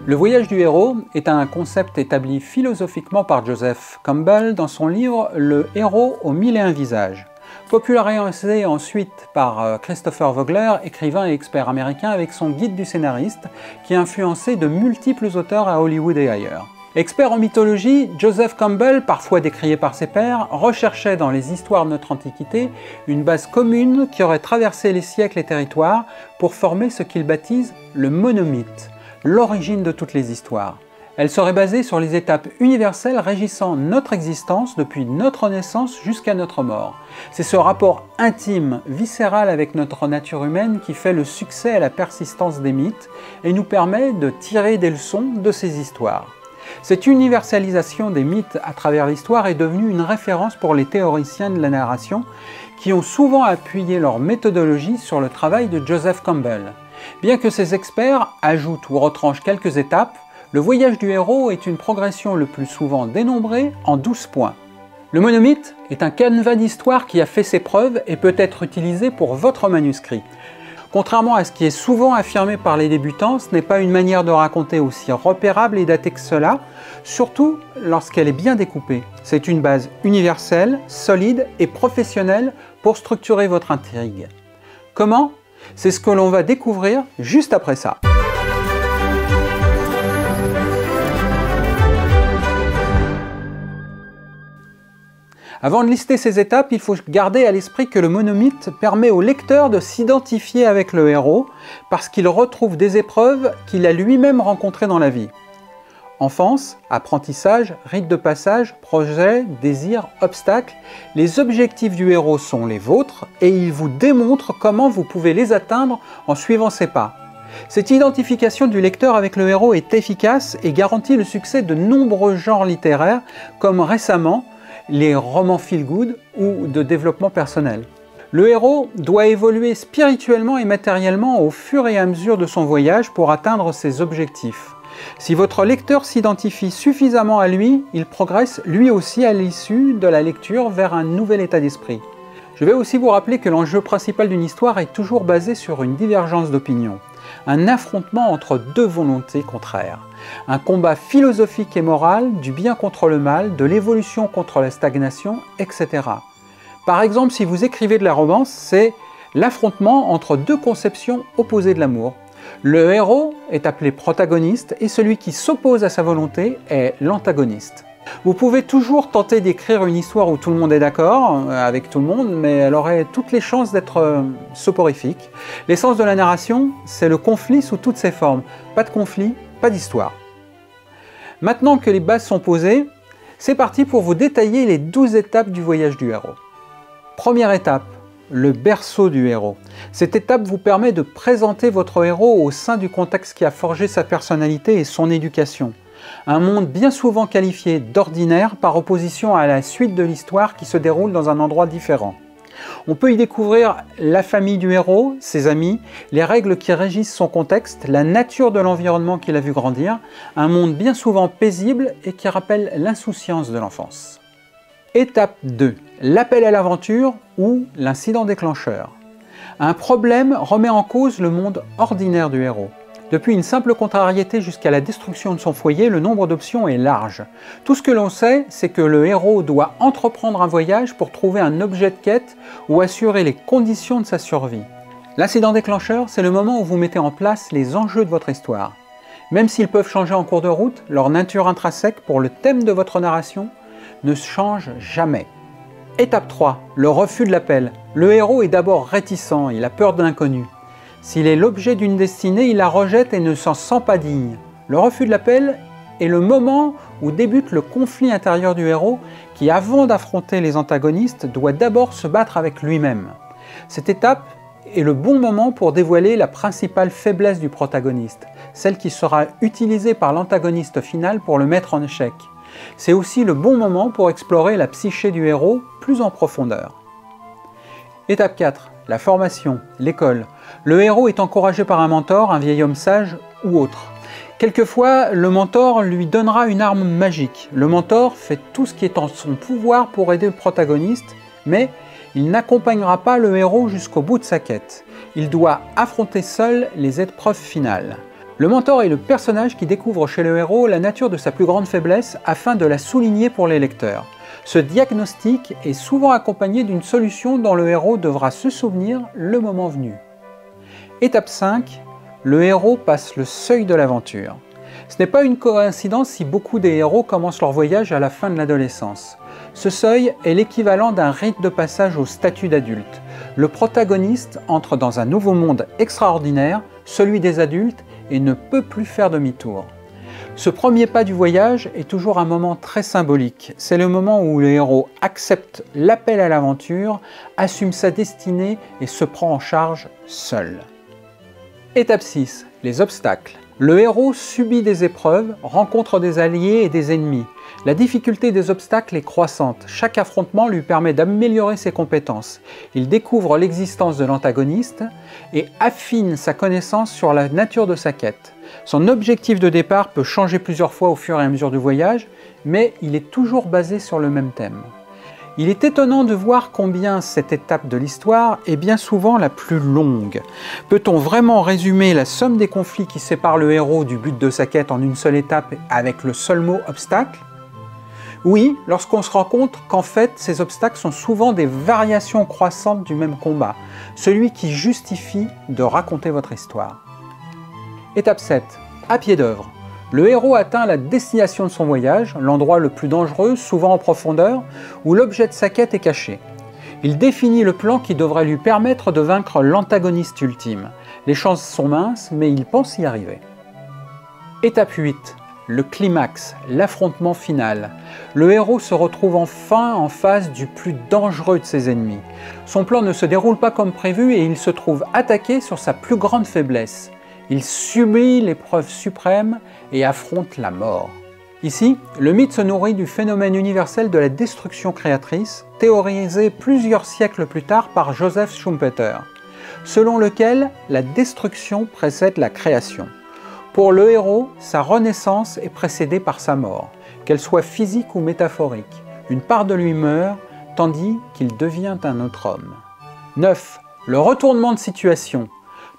Le voyage du héros est un concept établi philosophiquement par Joseph Campbell dans son livre « Le héros aux mille et un visages », popularisé ensuite par Christopher Vogler, écrivain et expert américain, avec son guide du scénariste, qui a influencé de multiples auteurs à Hollywood et ailleurs. Expert en mythologie, Joseph Campbell, parfois décrié par ses pairs, recherchait dans les histoires de notre Antiquité une base commune qui aurait traversé les siècles et territoires pour former ce qu'il baptise le monomythe, l'origine de toutes les histoires. Elle serait basée sur les étapes universelles régissant notre existence depuis notre naissance jusqu'à notre mort. C'est ce rapport intime, viscéral avec notre nature humaine qui fait le succès et la persistance des mythes et nous permet de tirer des leçons de ces histoires. Cette universalisation des mythes à travers l'histoire est devenue une référence pour les théoriciens de la narration qui ont souvent appuyé leur méthodologie sur le travail de Joseph Campbell. Bien que ces experts ajoutent ou retranchent quelques étapes, le voyage du héros est une progression le plus souvent dénombrée en 12 points. Le monomythe est un canevas d'histoire qui a fait ses preuves et peut être utilisé pour votre manuscrit. Contrairement à ce qui est souvent affirmé par les débutants, ce n'est pas une manière de raconter aussi repérable et datée que cela, surtout lorsqu'elle est bien découpée. C'est une base universelle, solide et professionnelle pour structurer votre intrigue. Comment ? C'est ce que l'on va découvrir juste après ça. Avant de lister ces étapes, il faut garder à l'esprit que le monomythe permet au lecteur de s'identifier avec le héros parce qu'il retrouve des épreuves qu'il a lui-même rencontrées dans la vie. Enfance, apprentissage, rite de passage, projet, désir, obstacles, les objectifs du héros sont les vôtres et il vous démontre comment vous pouvez les atteindre en suivant ses pas. Cette identification du lecteur avec le héros est efficace et garantit le succès de nombreux genres littéraires comme récemment les romans feel-good ou de développement personnel. Le héros doit évoluer spirituellement et matériellement au fur et à mesure de son voyage pour atteindre ses objectifs. Si votre lecteur s'identifie suffisamment à lui, il progresse lui aussi à l'issue de la lecture vers un nouvel état d'esprit. Je vais aussi vous rappeler que l'enjeu principal d'une histoire est toujours basé sur une divergence d'opinion, un affrontement entre deux volontés contraires, un combat philosophique et moral du bien contre le mal, de l'évolution contre la stagnation, etc. Par exemple, si vous écrivez de la romance, c'est l'affrontement entre deux conceptions opposées de l'amour. Le héros est appelé protagoniste et celui qui s'oppose à sa volonté est l'antagoniste. Vous pouvez toujours tenter d'écrire une histoire où tout le monde est d'accord avec tout le monde, mais elle aurait toutes les chances d'être soporifique. L'essence de la narration, c'est le conflit sous toutes ses formes. Pas de conflit, pas d'histoire. Maintenant que les bases sont posées, c'est parti pour vous détailler les 12 étapes du voyage du héros. Première étape, le berceau du héros. Cette étape vous permet de présenter votre héros au sein du contexte qui a forgé sa personnalité et son éducation. Un monde bien souvent qualifié d'ordinaire par opposition à la suite de l'histoire qui se déroule dans un endroit différent. On peut y découvrir la famille du héros, ses amis, les règles qui régissent son contexte, la nature de l'environnement qu'il a vu grandir, un monde bien souvent paisible et qui rappelle l'insouciance de l'enfance. Étape 2. L'appel à l'aventure ou l'incident déclencheur. Un problème remet en cause le monde ordinaire du héros. Depuis une simple contrariété jusqu'à la destruction de son foyer, le nombre d'options est large. Tout ce que l'on sait, c'est que le héros doit entreprendre un voyage pour trouver un objet de quête ou assurer les conditions de sa survie. L'incident déclencheur, c'est le moment où vous mettez en place les enjeux de votre histoire. Même s'ils peuvent changer en cours de route, leur nature intrinsèque pour le thème de votre narration ne change jamais. Étape 3. Le refus de l'appel. Le héros est d'abord réticent, il a peur de l'inconnu. S'il est l'objet d'une destinée, il la rejette et ne s'en sent pas digne. Le refus de l'appel est le moment où débute le conflit intérieur du héros qui, avant d'affronter les antagonistes, doit d'abord se battre avec lui-même. Cette étape est le bon moment pour dévoiler la principale faiblesse du protagoniste, celle qui sera utilisée par l'antagoniste final pour le mettre en échec. C'est aussi le bon moment pour explorer la psyché du héros plus en profondeur. Étape 4. La formation, l'école. Le héros est encouragé par un mentor, un vieil homme sage ou autre. Quelquefois, le mentor lui donnera une arme magique. Le mentor fait tout ce qui est en son pouvoir pour aider le protagoniste, mais Il n'accompagnera pas le héros jusqu'au bout de sa quête. Il doit affronter seul les épreuves finales. Le mentor est le personnage qui découvre chez le héros la nature de sa plus grande faiblesse afin de la souligner pour les lecteurs. Ce diagnostic est souvent accompagné d'une solution dont le héros devra se souvenir le moment venu. Étape 5. Le héros passe le seuil de l'aventure. Ce n'est pas une coïncidence si beaucoup des héros commencent leur voyage à la fin de l'adolescence. Ce seuil est l'équivalent d'un rite de passage au statut d'adulte. Le protagoniste entre dans un nouveau monde extraordinaire, celui des adultes, et ne peut plus faire demi-tour. Ce premier pas du voyage est toujours un moment très symbolique. C'est le moment où le héros accepte l'appel à l'aventure, assume sa destinée et se prend en charge seul. Étape 6. Les obstacles. Le héros subit des épreuves, rencontre des alliés et des ennemis. La difficulté des obstacles est croissante. Chaque affrontement lui permet d'améliorer ses compétences. Il découvre l'existence de l'antagoniste et affine sa connaissance sur la nature de sa quête. Son objectif de départ peut changer plusieurs fois au fur et à mesure du voyage, mais il est toujours basé sur le même thème. Il est étonnant de voir combien cette étape de l'histoire est bien souvent la plus longue. Peut-on vraiment résumer la somme des conflits qui séparent le héros du but de sa quête en une seule étape avec le seul mot obstacle? Oui, lorsqu'on se rend compte qu'en fait, ces obstacles sont souvent des variations croissantes du même combat, celui qui justifie de raconter votre histoire. Étape 7. À pied d'œuvre. Le héros atteint la destination de son voyage, l'endroit le plus dangereux, souvent en profondeur, où l'objet de sa quête est caché. Il définit le plan qui devrait lui permettre de vaincre l'antagoniste ultime. Les chances sont minces, mais il pense y arriver. Étape 8. Le climax, l'affrontement final. Le héros se retrouve enfin en face du plus dangereux de ses ennemis. Son plan ne se déroule pas comme prévu et il se trouve attaqué sur sa plus grande faiblesse. Il subit l'épreuve suprême et affronte la mort. Ici, le mythe se nourrit du phénomène universel de la destruction créatrice, théorisé plusieurs siècles plus tard par Joseph Schumpeter, selon lequel la destruction précède la création. Pour le héros, sa renaissance est précédée par sa mort, qu'elle soit physique ou métaphorique. Une part de lui meurt, tandis qu'il devient un autre homme. 9. Le retournement de situation.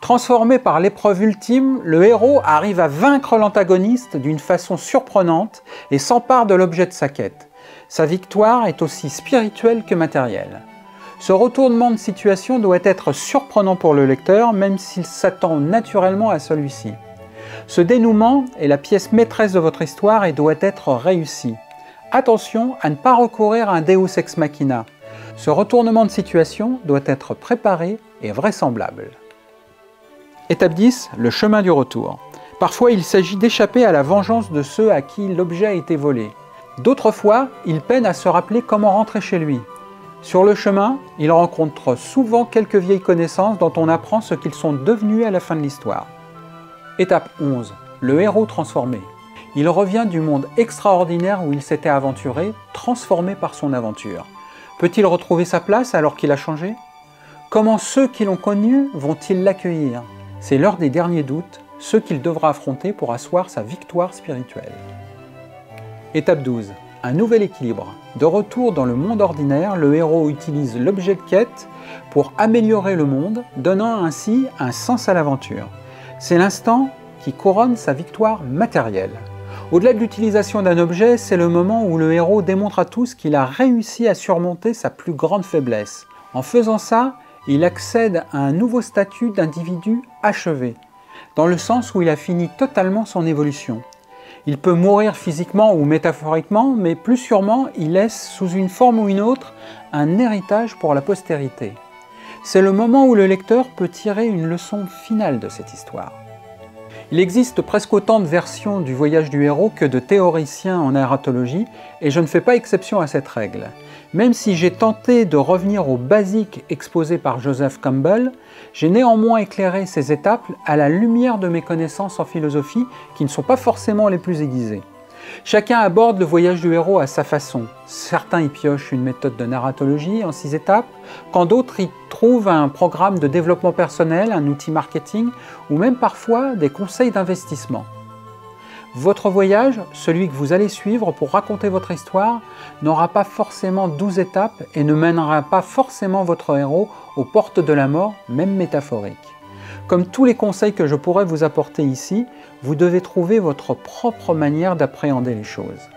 Transformé par l'épreuve ultime, le héros arrive à vaincre l'antagoniste d'une façon surprenante et s'empare de l'objet de sa quête. Sa victoire est aussi spirituelle que matérielle. Ce retournement de situation doit être surprenant pour le lecteur, même s'il s'attend naturellement à celui-ci. Ce dénouement est la pièce maîtresse de votre histoire et doit être réussi. Attention à ne pas recourir à un Deus ex machina. Ce retournement de situation doit être préparé et vraisemblable. Étape 10. Le chemin du retour. Parfois, il s'agit d'échapper à la vengeance de ceux à qui l'objet a été volé. D'autres fois, il peine à se rappeler comment rentrer chez lui. Sur le chemin, il rencontre souvent quelques vieilles connaissances dont on apprend ce qu'ils sont devenus à la fin de l'histoire. Étape 11. Le héros transformé. Il revient du monde extraordinaire où il s'était aventuré, transformé par son aventure. Peut-il retrouver sa place alors qu'il a changé? Comment ceux qui l'ont connu vont-ils l'accueillir? C'est l'heure des derniers doutes, ceux qu'il devra affronter pour asseoir sa victoire spirituelle. Étape 12. Un nouvel équilibre. De retour dans le monde ordinaire, le héros utilise l'objet de quête pour améliorer le monde, donnant ainsi un sens à l'aventure. C'est l'instant qui couronne sa victoire matérielle. Au-delà de l'utilisation d'un objet, c'est le moment où le héros démontre à tous qu'il a réussi à surmonter sa plus grande faiblesse. En faisant ça, il accède à un nouveau statut d'individu achevé, dans le sens où il a fini totalement son évolution. Il peut mourir physiquement ou métaphoriquement, mais plus sûrement, il laisse, sous une forme ou une autre, un héritage pour la postérité. C'est le moment où le lecteur peut tirer une leçon finale de cette histoire. Il existe presque autant de versions du voyage du héros que de théoriciens en narratologie, et je ne fais pas exception à cette règle. Même si j'ai tenté de revenir aux basiques exposés par Joseph Campbell, j'ai néanmoins éclairé ces étapes à la lumière de mes connaissances en philosophie qui ne sont pas forcément les plus aiguisées. Chacun aborde le voyage du héros à sa façon. Certains y piochent une méthode de narratologie en 6 étapes, quand d'autres y trouvent un programme de développement personnel, un outil marketing ou même parfois des conseils d'investissement. Votre voyage, celui que vous allez suivre pour raconter votre histoire, n'aura pas forcément 12 étapes et ne mènera pas forcément votre héros aux portes de la mort, même métaphorique. Comme tous les conseils que je pourrais vous apporter ici, vous devez trouver votre propre manière d'appréhender les choses.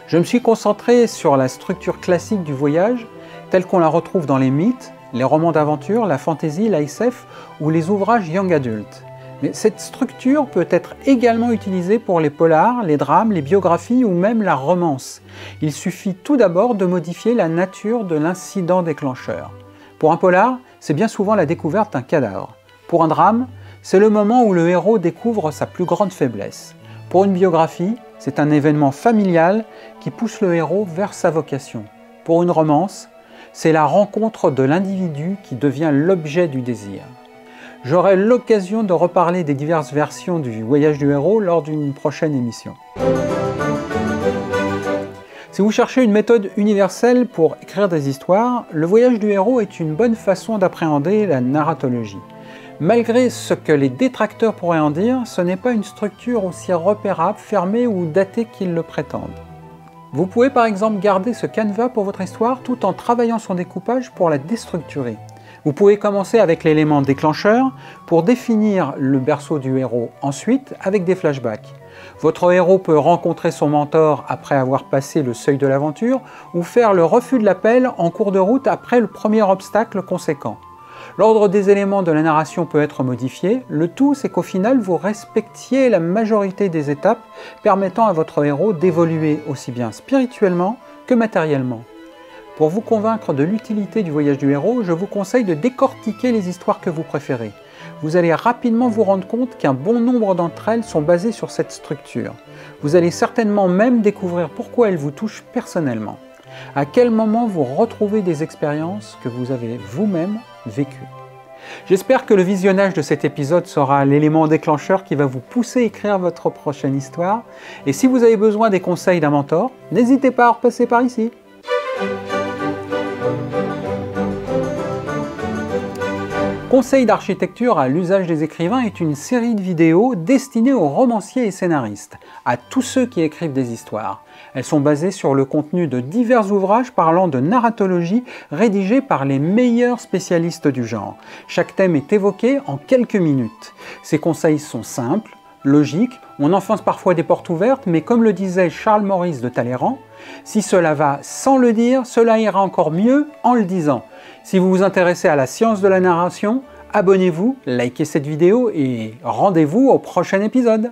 Je me suis concentré sur la structure classique du voyage, telle qu'on la retrouve dans les mythes, les romans d'aventure, la fantasy, la SF ou les ouvrages young adult. Mais cette structure peut être également utilisée pour les polars, les drames, les biographies ou même la romance. Il suffit tout d'abord de modifier la nature de l'incident déclencheur. Pour un polar, c'est bien souvent la découverte d'un cadavre. Pour un drame, c'est le moment où le héros découvre sa plus grande faiblesse. Pour une biographie, c'est un événement familial qui pousse le héros vers sa vocation. Pour une romance, c'est la rencontre de l'individu qui devient l'objet du désir. J'aurai l'occasion de reparler des diverses versions du voyage du héros lors d'une prochaine émission. Si vous cherchez une méthode universelle pour écrire des histoires, le voyage du héros est une bonne façon d'appréhender la narratologie. Malgré ce que les détracteurs pourraient en dire, ce n'est pas une structure aussi repérable, fermée ou datée qu'ils le prétendent. Vous pouvez par exemple garder ce canevas pour votre histoire tout en travaillant son découpage pour la déstructurer. Vous pouvez commencer avec l'élément déclencheur pour définir le berceau du héros, ensuite avec des flashbacks. Votre héros peut rencontrer son mentor après avoir passé le seuil de l'aventure ou faire le refus de l'appel en cours de route après le premier obstacle conséquent. L'ordre des éléments de la narration peut être modifié, le tout c'est qu'au final vous respectiez la majorité des étapes permettant à votre héros d'évoluer aussi bien spirituellement que matériellement. Pour vous convaincre de l'utilité du voyage du héros, je vous conseille de décortiquer les histoires que vous préférez. Vous allez rapidement vous rendre compte qu'un bon nombre d'entre elles sont basées sur cette structure. Vous allez certainement même découvrir pourquoi elles vous touchent personnellement. À quel moment vous retrouvez des expériences que vous avez vous-même vécues. J'espère que le visionnage de cet épisode sera l'élément déclencheur qui va vous pousser à écrire votre prochaine histoire. Et si vous avez besoin des conseils d'un mentor, n'hésitez pas à repasser par ici. Conseils d'architecture à l'usage des écrivains est une série de vidéos destinée aux romanciers et scénaristes, à tous ceux qui écrivent des histoires. Elles sont basées sur le contenu de divers ouvrages parlant de narratologie rédigés par les meilleurs spécialistes du genre. Chaque thème est évoqué en quelques minutes. Ces conseils sont simples, logiques, on enfonce parfois des portes ouvertes, mais comme le disait Charles Maurice de Talleyrand, si cela va sans le dire, cela ira encore mieux en le disant. Si vous vous intéressez à la science de la narration, abonnez-vous, likez cette vidéo et rendez-vous au prochain épisode.